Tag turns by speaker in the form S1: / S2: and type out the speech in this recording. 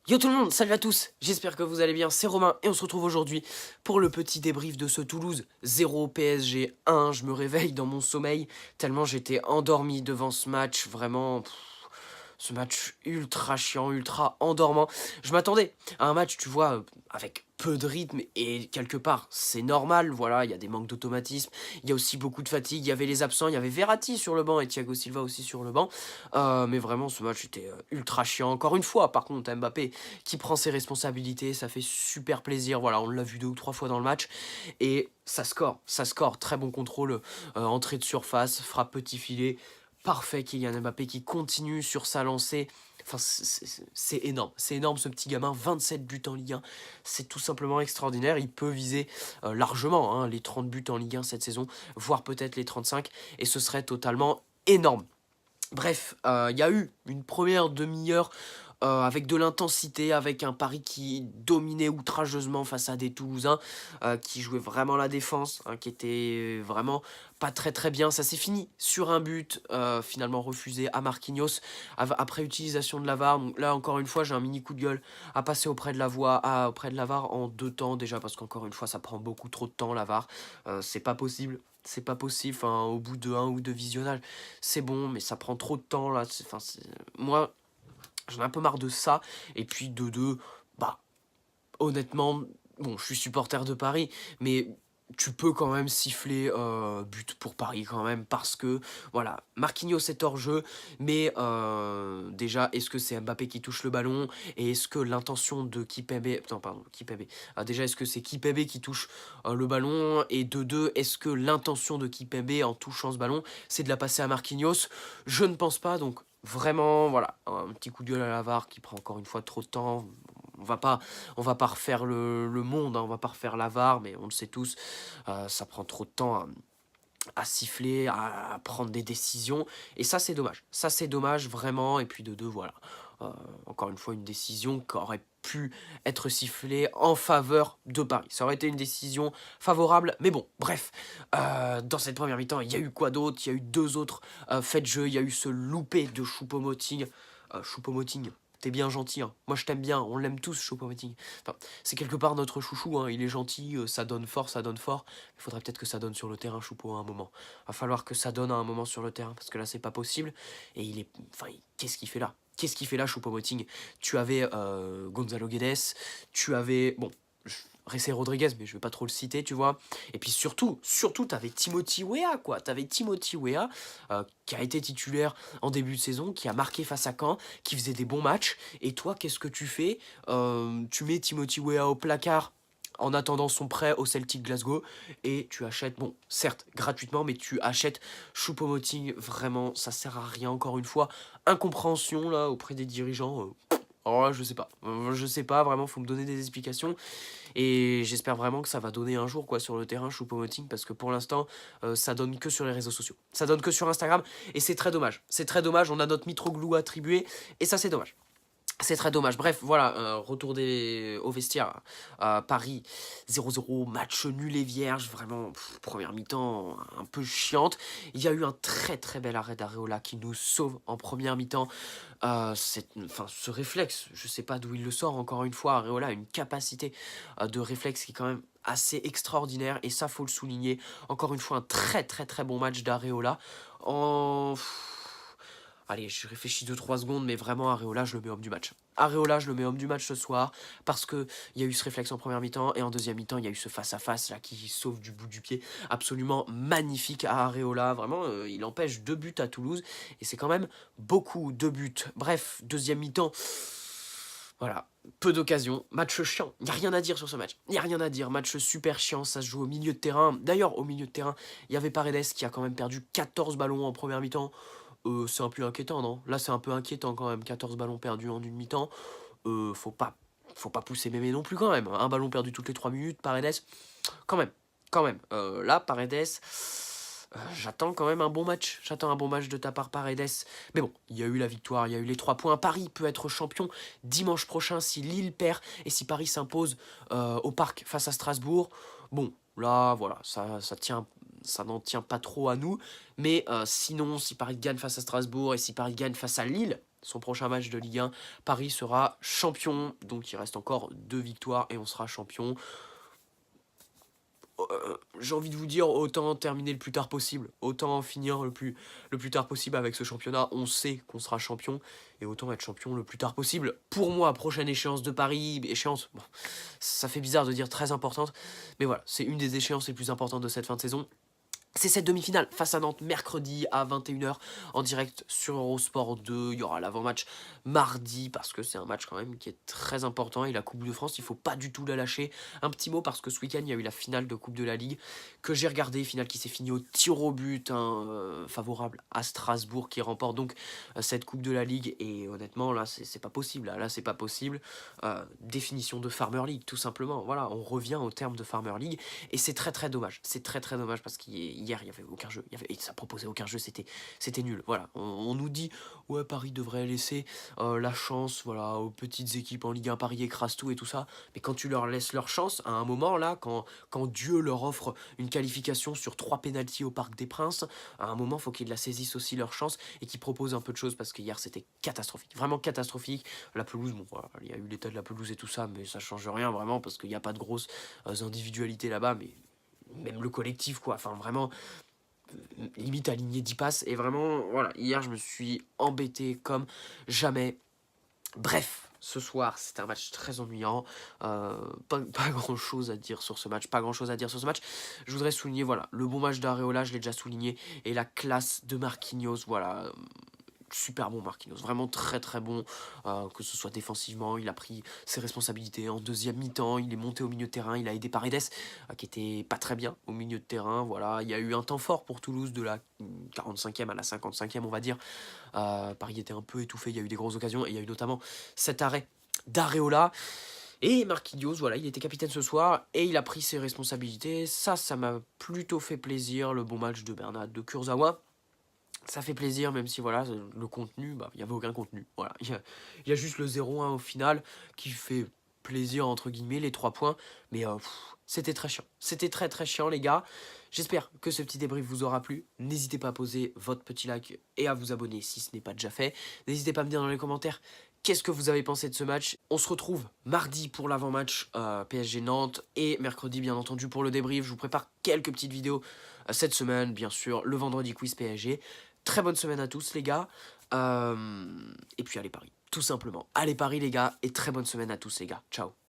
S1: Yo tout le monde, salut à tous, j'espère que vous allez bien, c'est Romain et on se retrouve aujourd'hui pour le petit débrief de ce Toulouse 0 PSG 1. Je me réveille dans mon sommeil tellement j'étais endormi devant ce match, vraiment ce match ultra chiant, ultra endormant. Je m'attendais à un match, tu vois, avec peu de rythme et quelque part c'est normal, voilà, il y a des manques d'automatisme, il y a aussi beaucoup de fatigue, il y avait les absents, il y avait Verratti sur le banc et Thiago Silva aussi sur le banc. Mais vraiment ce match était ultra chiant, encore une fois. Par contre Mbappé qui prend ses responsabilités, ça fait super plaisir, voilà, on l'a vu 2 ou 3 fois dans le match, et ça score, très bon contrôle, entrée de surface, frappe petit filet, parfait. Kylian Mbappé qui continue sur sa lancée, enfin c'est énorme ce petit gamin, 27 buts en Ligue 1, c'est tout simplement extraordinaire, il peut viser largement hein, les 30 buts en Ligue 1 cette saison, voire peut-être les 35, et ce serait totalement énorme. Bref, il y a eu une première demi-heure avec de l'intensité, avec un Paris qui dominait outrageusement face à des Toulousains qui jouaient vraiment la défense, hein, qui était vraiment pas très bien. Ça s'est fini sur un but finalement refusé à Marquinhos après utilisation de la VAR. Donc là encore une fois j'ai un mini coup de gueule à passer auprès de la VAR en 2 temps déjà, parce qu'encore une fois ça prend beaucoup trop de temps la VAR. C'est pas possible. C'est pas possible, enfin, au bout de 1 ou 2 visionnages, c'est bon, mais ça prend trop de temps là. Moi, j'en ai un peu marre de ça. Et puis de deux, bah, honnêtement, bon, je suis supporter de Paris, mais tu peux quand même siffler but pour Paris quand même, parce que voilà, Marquinhos est hors jeu, mais déjà, est-ce que c'est Mbappé qui touche le ballon, et est-ce que l'intention de Kipembe, non pardon, Kipembe, déjà est-ce que c'est Kipembe qui touche le ballon, et de deux, est-ce que l'intention de Kipembe en touchant ce ballon, c'est de la passer à Marquinhos? Je ne pense pas, donc vraiment, voilà, un petit coup de gueule à la VAR qui prend encore une fois trop de temps. On va pas, on va pas refaire le monde, hein, on va pas refaire la VAR, mais on le sait tous, ça prend trop de temps à siffler, à prendre des décisions, et ça c'est dommage. Ça c'est dommage vraiment, et puis de deux, voilà. Encore une fois, une décision qui aurait pu être sifflée en faveur de Paris. Ça aurait été une décision favorable, mais bon, bref. Dans cette première mi-temps, il y a eu quoi d'autre? Il y a eu 2 autres faits de jeu, il y a eu ce loupé de Choupo-Moting. Choupo-Moting, t'es bien gentil, hein. Moi je t'aime bien, on l'aime tous, Choupo-Moting. Enfin, c'est quelque part notre chouchou, hein. Il est gentil, ça donne fort, ça donne fort. Il faudrait peut-être que ça donne sur le terrain, Choupo, à un moment. Va falloir que ça donne à un moment sur le terrain, parce que là c'est pas possible. Et il est... Enfin, qu'est-ce qu'il fait là? Qu'est-ce qu'il fait là, Choupo-Moting? Tu avais Gonzalo Guedes, tu avais... Bon, Ressé Rodriguez, mais je vais pas trop le citer, tu vois. Et puis surtout, t'avais Timothy Weah, quoi. T'avais Timothy Weah, qui a été titulaire en début de saison, qui a marqué face à Caen, qui faisait des bons matchs. Et toi, qu'est-ce que tu fais? Tu mets Timothy Weah au placard en attendant son prêt au Celtic Glasgow, et tu achètes, bon, certes, gratuitement, mais tu achètes Choupo-Moting. Vraiment, ça sert à rien, encore une fois. Incompréhension, là, auprès des dirigeants. Alors là, je sais pas. Je sais pas, vraiment, faut me donner des explications. Et j'espère vraiment que ça va donner un jour, quoi, sur le terrain, Choupo-Moting, parce que pour l'instant, ça donne que sur les réseaux sociaux. Ça donne que sur Instagram, et c'est très dommage. C'est très dommage, on a notre Mitroglou attribué, et ça, c'est dommage. C'est très dommage. Bref, voilà, retour au vestiaire. Paris 0-0, match nul et vierge, vraiment, première mi-temps un peu chiante. Il y a eu un très bel arrêt d'Areola qui nous sauve en première mi-temps. Ce réflexe, je sais pas d'où il le sort, encore une fois. Areola a une capacité de réflexe qui est quand même assez extraordinaire, et ça faut le souligner. Encore une fois, un très bon match d'Areola. En... Allez, je réfléchis 2 3 secondes, mais vraiment, Areola, je le mets homme du match. Areola, je le mets homme du match ce soir, parce qu'il y a eu ce réflexe en première mi-temps, et en deuxième mi-temps, il y a eu ce face-à-face là qui sauve du bout du pied, absolument magnifique à Areola. Vraiment, il empêche 2 buts à Toulouse, et c'est quand même beaucoup de buts. Bref, deuxième mi-temps, voilà, peu d'occasions, match chiant, il n'y a rien à dire sur ce match, il n'y a rien à dire, match super chiant, ça se joue au milieu de terrain. D'ailleurs, au milieu de terrain, il y avait Paredes qui a quand même perdu 14 ballons en première mi-temps. C'est un peu inquiétant, non? Là, c'est un peu inquiétant quand même, 14 ballons perdus en une mi-temps. Faut pas pousser mémé non plus quand même. Un ballon perdu toutes les 3 minutes, Paredes, quand même, quand même. Là, Paredes, j'attends quand même un bon match. J'attends un bon match de ta part, Paredes. Mais bon, il y a eu la victoire, il y a eu les 3 points. Paris peut être champion dimanche prochain si Lille perd, et si Paris s'impose au Parc face à Strasbourg. Bon, là, voilà, ça tient, ça n'en tient pas trop à nous. Mais sinon, si Paris gagne face à Strasbourg, et si Paris gagne face à Lille, son prochain match de Ligue 1, Paris sera champion. Donc il reste encore 2 victoires et on sera champion. J'ai envie de vous dire, autant terminer le plus tard possible, autant finir le plus tard possible avec ce championnat. On sait qu'on sera champion, et autant être champion le plus tard possible. Pour moi, prochaine échéance de Paris, échéance, bon, ça fait bizarre de dire très importante, mais voilà, c'est une des échéances les plus importantes de cette fin de saison. C'est cette demi-finale face à Nantes mercredi à 21h en direct sur Eurosport 2. Il y aura l'avant-match mardi parce que c'est un match quand même qui est très important. Et la Coupe de France, il faut pas du tout la lâcher. Un petit mot parce que ce week-end, il y a eu la finale de Coupe de la Ligue que j'ai regardé. Finale qui s'est finie au tir au but, hein, favorable à Strasbourg qui remporte donc cette Coupe de la Ligue. Et honnêtement, là, c'est pas possible. Là, c'est pas possible. Définition de Farmer League, tout simplement. Voilà, on revient au terme de Farmer League. Et c'est très très dommage. C'est très très dommage parce qu'hier, il n'y avait aucun jeu. Ça proposait aucun jeu, c'était nul. Voilà, on nous dit, ouais, Paris devrait laisser la chance voilà, aux petites équipes en Ligue 1, Paris écrase tout et tout ça. Mais quand tu leur laisses leur chance, à un moment, là, quand Dieu leur offre une qualification sur 3 pénaltys au Parc des Princes, à un moment, il faut qu'ils la saisissent aussi leur chance et qu'ils proposent un peu de choses parce qu'hier, c'était catastrophique. Vraiment catastrophique. La pelouse, bon, voilà, il y a eu l'état de la pelouse et tout ça, mais ça change rien vraiment parce qu'il n'y a pas de grosses individualités là-bas, mais même le collectif quoi, enfin vraiment limite aligné 10 passes et vraiment voilà, hier je me suis embêté comme jamais. Bref, ce soir c'était un match très ennuyant, pas grand chose à dire sur ce match, je voudrais souligner voilà, le bon match d'Areola, je l'ai déjà souligné, et la classe de Marquinhos, voilà, super bon Marquinhos, vraiment très très bon, que ce soit défensivement, il a pris ses responsabilités en deuxième mi-temps, il est monté au milieu de terrain, il a aidé Paredes, qui était pas très bien au milieu de terrain, voilà, il y a eu un temps fort pour Toulouse de la 45e à la 55e on va dire, Paris était un peu étouffé, il y a eu des grosses occasions, et il y a eu notamment cet arrêt d'Areola, et Marquinhos, voilà, il était capitaine ce soir, et il a pris ses responsabilités, ça m'a plutôt fait plaisir, le bon match de Bernat, de Kurzawa, ça fait plaisir, même si voilà, le contenu, bah, il n'y avait aucun contenu. Voilà, il y a juste le 0-1 au final qui fait plaisir, entre guillemets, les 3 points. Mais c'était très chiant. C'était très très chiant, les gars. J'espère que ce petit débrief vous aura plu. N'hésitez pas à poser votre petit like et à vous abonner si ce n'est pas déjà fait. N'hésitez pas à me dire dans les commentaires qu'est-ce que vous avez pensé de ce match. On se retrouve mardi pour l'avant-match PSG Nantes et mercredi, bien entendu, pour le débrief. Je vous prépare quelques petites vidéos cette semaine, bien sûr, le vendredi quiz PSG. Très bonne semaine à tous les gars. Et puis allez Paris, tout simplement. Allez Paris les gars, et très bonne semaine à tous les gars. Ciao.